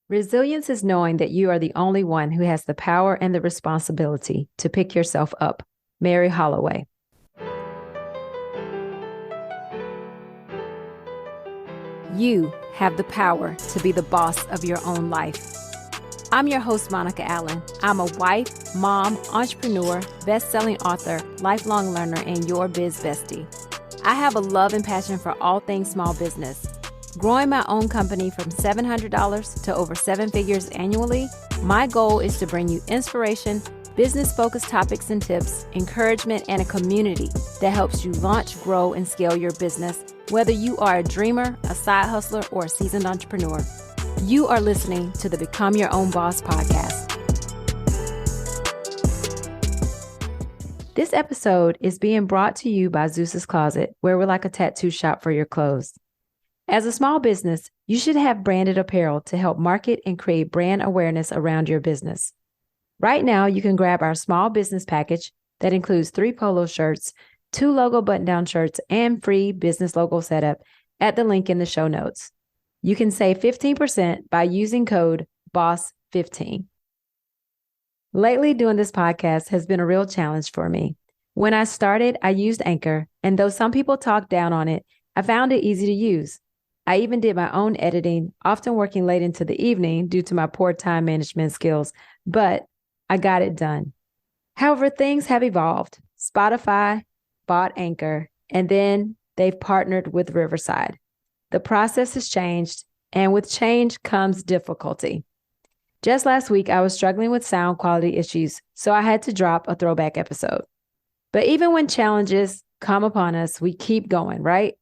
Resilience is knowing that you are the only one who has the power and the responsibility to pick yourself up. Mary Holloway. You have the power to be the boss of your own life. I'm your host, Monica Allen. I'm a wife, mom, entrepreneur, best-selling author, lifelong learner, and your biz bestie. I have a love and passion for all things small business. Growing my own company from $700 to over 7 figures annually, my goal is to bring you inspiration, business-focused topics and tips, encouragement, and a community that helps you launch, grow, and scale your business, whether you are a dreamer, a side hustler, or a seasoned entrepreneur. You are listening to the Become Your Own Boss podcast. This episode is being brought to you by Zeus's Closet, where we're like a tattoo shop for your clothes. As a small business, you should have branded apparel to help market and create brand awareness around your business. Right now, you can grab our small business package that includes 3 polo shirts, 2 logo button-down shirts, and free business logo setup at the link in the show notes. You can save 15% by using code BOSS15. Lately, doing this podcast has been a real challenge for me. When I started, I used Anchor, and though some people talk down on it, I found it easy to use. I even did my own editing, often working late into the evening due to my poor time management skills, but I got it done. However, things have evolved. Spotify bought Anchor, and then they've partnered with Riverside. The process has changed, and with change comes difficulty. Just last week, I was struggling with sound quality issues, so I had to drop a throwback episode. But even when challenges come upon us, we keep going, right?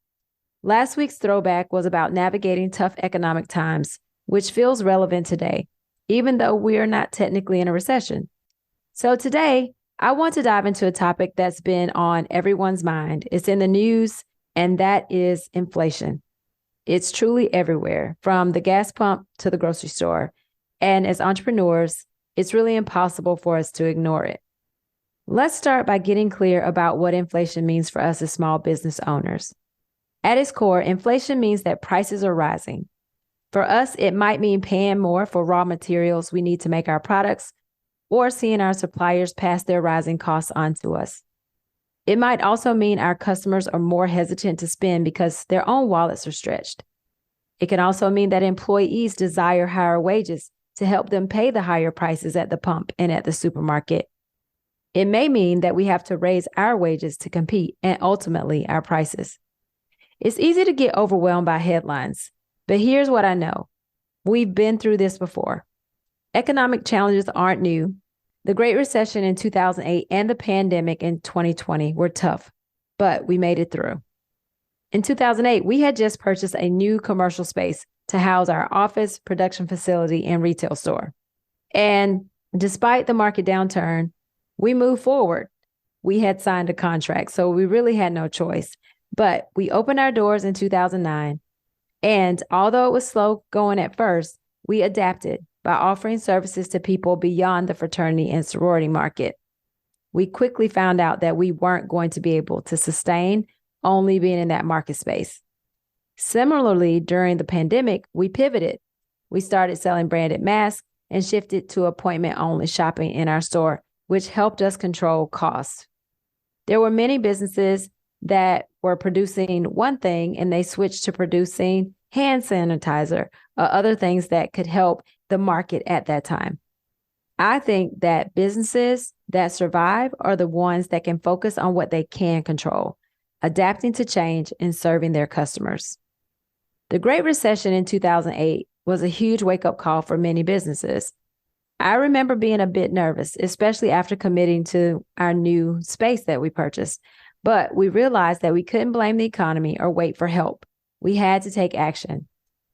Last week's throwback was about navigating tough economic times, which feels relevant today, even though we are not technically in a recession. So today, I want to dive into a topic that's been on everyone's mind. It's in the news, and that is inflation. It's truly everywhere, from the gas pump to the grocery store. And as entrepreneurs, it's really impossible for us to ignore it. Let's start by getting clear about what inflation means for us as small business owners. At its core, inflation means that prices are rising. For us, it might mean paying more for raw materials we need to make our products, or seeing our suppliers pass their rising costs on to us. It might also mean our customers are more hesitant to spend because their own wallets are stretched. It can also mean that employees desire higher wages to help them pay the higher prices at the pump and at the supermarket. It may mean that we have to raise our wages to compete and ultimately our prices. It's easy to get overwhelmed by headlines, but here's what I know. We've been through this before. Economic challenges aren't new. The Great Recession in 2008 and the pandemic in 2020 were tough, but we made it through. In 2008, we had just purchased a new commercial space to house our office, production facility, and retail store. And despite the market downturn, we moved forward. We had signed a contract, so we really had no choice. But we opened our doors in 2009, and although it was slow going at first, we adapted by offering services to people beyond the fraternity and sorority market. We quickly found out that we weren't going to be able to sustain only being in that market space. Similarly, during the pandemic, we pivoted. We started selling branded masks and shifted to appointment-only shopping in our store, which helped us control costs. There were many businesses that were producing one thing and they switched to producing hand sanitizer or other things that could help the market at that time. I think that businesses that survive are the ones that can focus on what they can control, adapting to change and serving their customers. The Great Recession in 2008 was a huge wake-up call for many businesses. I remember being a bit nervous, especially after committing to our new space that we purchased. But we realized that we couldn't blame the economy or wait for help. We had to take action.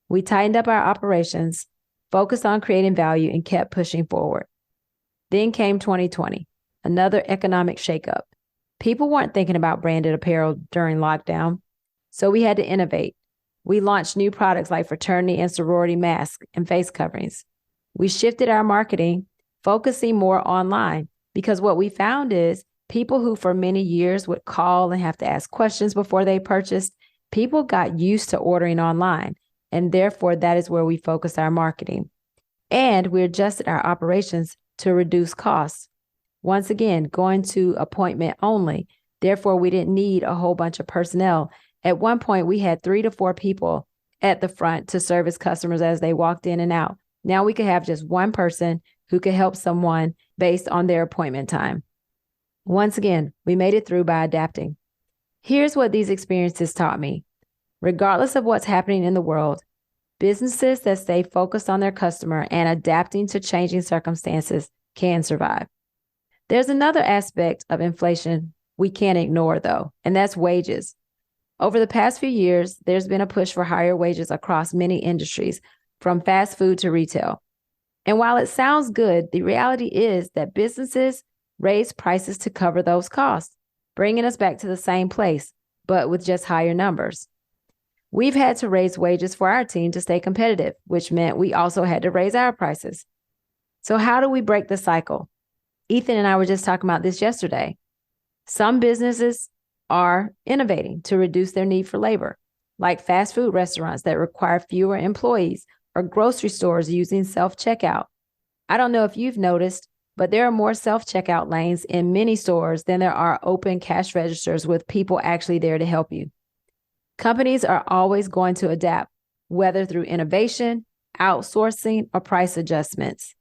We tightened up our operations, focused on creating value, and kept pushing forward. Then came 2020, another economic shakeup. People weren't thinking about branded apparel during lockdown, so we had to innovate. We launched new products like fraternity and sorority masks and face coverings. We shifted our marketing, focusing more online, because what we found is people who for many years would call and have to ask questions before they purchased, people got used to ordering online, and therefore that is where we focused our marketing. And we adjusted our operations to reduce costs. Once again, going to appointment only. Therefore, we didn't need a whole bunch of personnel. At one point, we had 3 to 4 people at the front to service customers as they walked in and out. Now we could have just one person who could help someone based on their appointment time. Once again, we made it through by adapting. Here's what these experiences taught me. Regardless of what's happening in the world, businesses that stay focused on their customer and adapting to changing circumstances can survive. There's another aspect of inflation we can't ignore, though, and that's wages. Over the past few years, there's been a push for higher wages across many industries, from fast food to retail. And while it sounds good, the reality is that businesses raise prices to cover those costs, bringing us back to the same place, but with just higher numbers. We've had to raise wages for our team to stay competitive, which meant we also had to raise our prices. So how do we break the cycle? Ethan and I were just talking about this yesterday. Some businesses are innovating to reduce their need for labor, like fast food restaurants that require fewer employees or grocery stores using self-checkout. I don't know if you've noticed, but there are more self-checkout lanes in many stores than there are open cash registers with people actually there to help you. Companies are always going to adapt, whether through innovation, outsourcing, or price adjustments.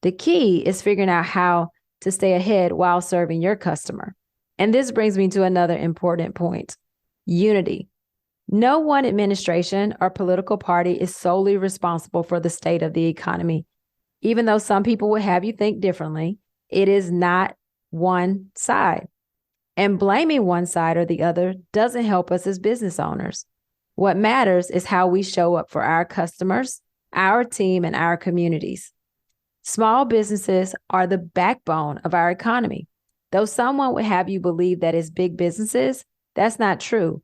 The key is figuring out how to stay ahead while serving your customer. And this brings me to another important point: unity. No one administration or political party is solely responsible for the state of the economy. Even though some people would have you think differently, it is not one side. And blaming one side or the other doesn't help us as business owners. What matters is how we show up for our customers, our team, and our communities. Small businesses are the backbone of our economy. Though someone would have you believe that it's big businesses, that's not true.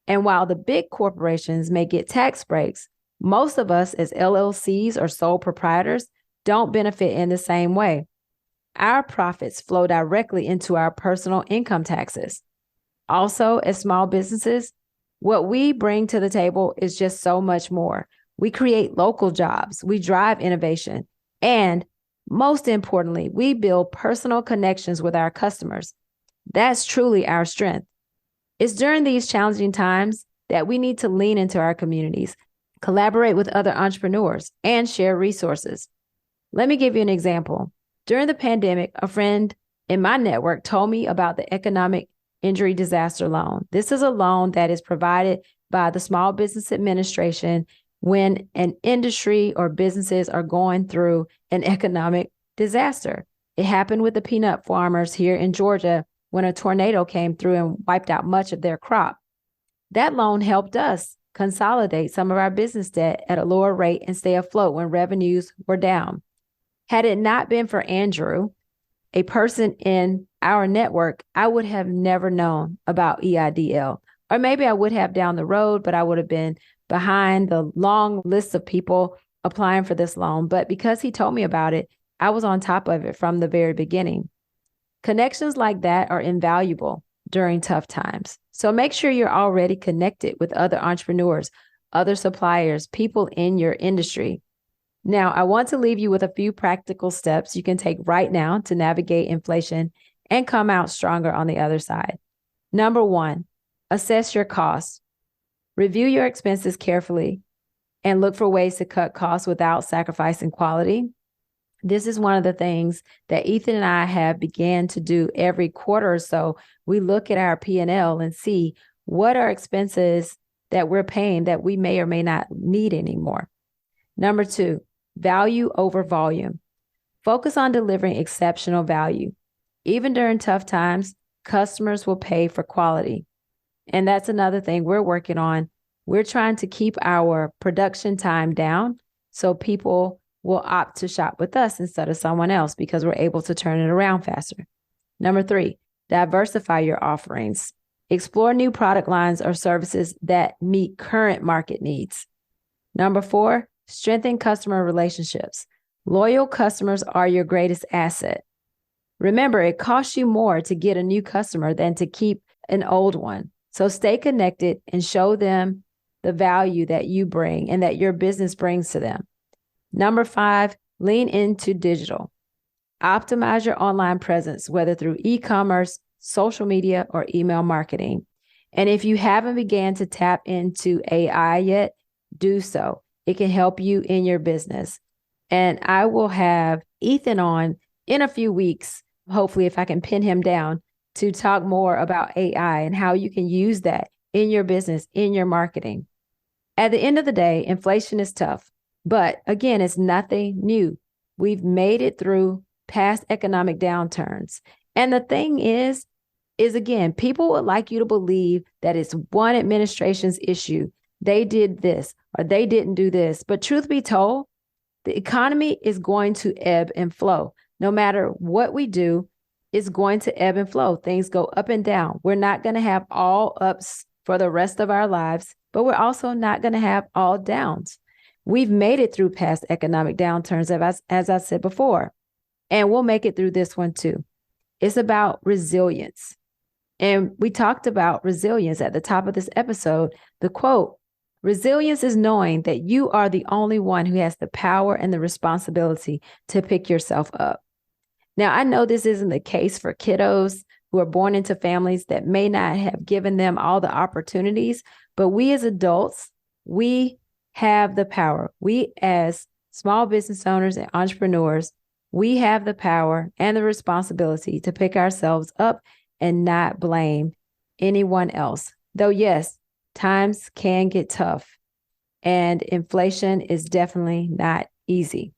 And while the big corporations may get tax breaks, most of us as LLCs or sole proprietors don't benefit in the same way. Our profits flow directly into our personal income taxes. Also, as small businesses, what we bring to the table is just so much more. We create local jobs, we drive innovation, and most importantly, we build personal connections with our customers. That's truly our strength. It's during these challenging times that we need to lean into our communities, collaborate with other entrepreneurs, and share resources. Let me give you an example. During the pandemic, a friend in my network told me about the Economic Injury Disaster Loan. This is a loan that is provided by the Small Business Administration when an industry or businesses are going through an economic disaster. It happened with the peanut farmers here in Georgia when a tornado came through and wiped out much of their crop. That loan helped us consolidate some of our business debt at a lower rate and stay afloat when revenues were down. Had it not been for Andrew, a person in our network, I would have never known about EIDL. Or maybe I would have down the road, but I would have been behind the long list of people applying for this loan. But because he told me about it, I was on top of it from the very beginning. Connections like that are invaluable during tough times. So make sure you're already connected with other entrepreneurs, other suppliers, people in your industry. Now, I want to leave you with a few practical steps you can take right now to navigate inflation and come out stronger on the other side. Number 1, assess your costs. Review your expenses carefully and look for ways to cut costs without sacrificing quality. This is one of the things that Ethan and I have began to do every quarter or so. We look at our P&L and see what are expenses that we're paying that we may or may not need anymore. Number 2, value over volume. Focus on delivering exceptional value. Even during tough times, customers will pay for quality. And that's another thing we're working on. We're trying to keep our production time down so people will opt to shop with us instead of someone else because we're able to turn it around faster. Number 3, diversify your offerings. Explore new product lines or services that meet current market needs. Number 4, strengthen customer relationships. Loyal customers are your greatest asset. Remember, it costs you more to get a new customer than to keep an old one. So stay connected and show them the value that you bring and that your business brings to them. Number 5, lean into digital. Optimize your online presence, whether through e-commerce, social media, or email marketing. And if you haven't began to tap into AI yet, do so. It can help you in your business. And I will have Ethan on in a few weeks, hopefully if I can pin him down, to talk more about AI and how you can use that in your business, in your marketing. At the end of the day, inflation is tough, but again, it's nothing new. We've made it through past economic downturns. And the thing is again, people would like you to believe that it's one administration's issue. They did this or they didn't do this. But truth be told, the economy is going to ebb and flow. No matter what we do, it's going to ebb and flow. Things go up and down. We're not going to have all ups for the rest of our lives, but we're also not going to have all downs. We've made it through past economic downturns, as I said before, and we'll make it through this one too. It's about resilience. And we talked about resilience at the top of this episode. The quote, resilience is knowing that you are the only one who has the power and the responsibility to pick yourself up. Now, I know this isn't the case for kiddos who are born into families that may not have given them all the opportunities, but we as adults, we have the power. We as small business owners and entrepreneurs, we have the power and the responsibility to pick ourselves up and not blame anyone else. Though, yes, times can get tough and inflation is definitely not easy.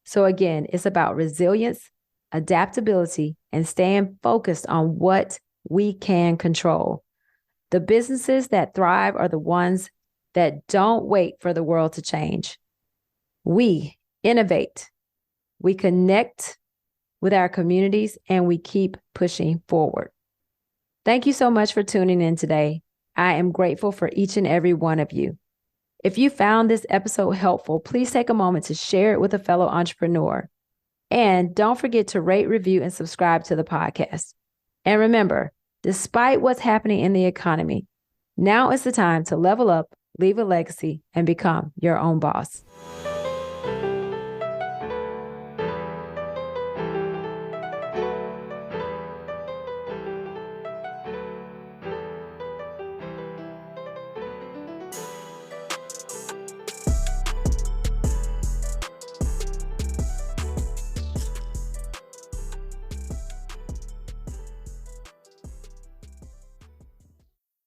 So again, it's about resilience, adaptability, and staying focused on what we can control. The businesses that thrive are the ones that don't wait for the world to change. We innovate, we connect with our communities, and we keep pushing forward. Thank you so much for tuning in today. I am grateful for each and every one of you. If you found this episode helpful, please take a moment to share it with a fellow entrepreneur. And don't forget to rate, review, and subscribe to the podcast. And remember, despite what's happening in the economy, now is the time to level up, leave a legacy, and become your own boss.